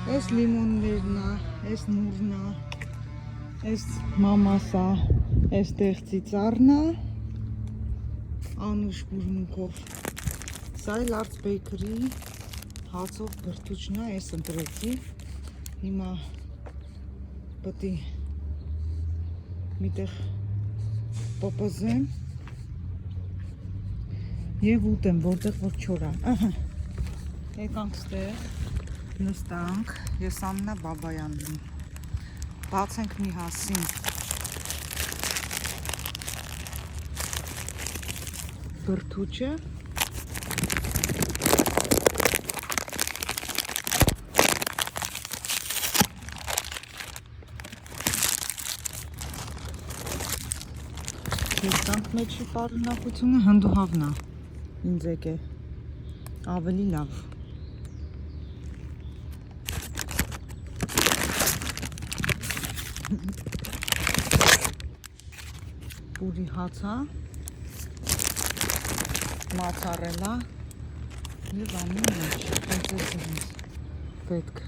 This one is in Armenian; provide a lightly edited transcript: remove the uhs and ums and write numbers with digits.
Այս լիմոններն է, այս նուրն է, այս մամասա, այս տեղցի ծառն է, Անուշ բուրմունքով, սա էլ Arts Bakery հացով բրդուճն է, այս ընտրեցի, հիմա պետք է միտեղ պոպզեմ և ուտեմ, որտեղ որ չոր է, ահա, եկանք ստեղ, նստանք, ես Աննա Բաբայանն բացենք մի հասին բրդուճը Եկանք մեջի պարունակությունը հնդուհավն է ինձ եք է ավելի լավ Պուրի հացա, մացարելա և ամեն ինչ, հենց ինձ պետք